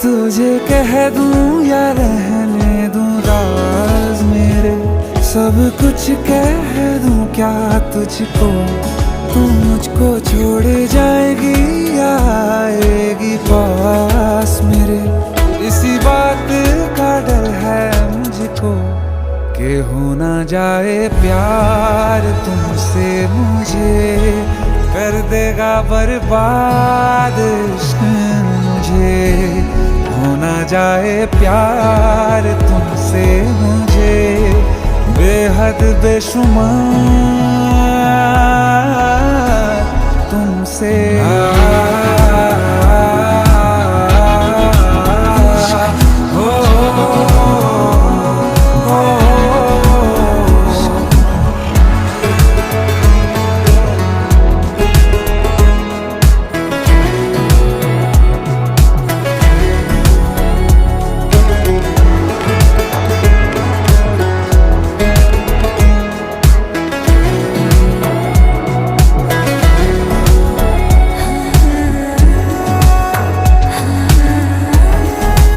तुझे कह दूं या रहने दूं राज मेरे, सब कुछ कह दूं क्या तुझको, तू मुझको छोड़ जाएगी या आएगी पास मेरे। इसी बात का डर है मुझको कि हो ना जाए प्यार तुमसे मुझे, कर देगा बर्बाद इश्क मुझे। हो ना जाए प्यार तुमसे मुझे, बेहद बेशुमार तुमसे।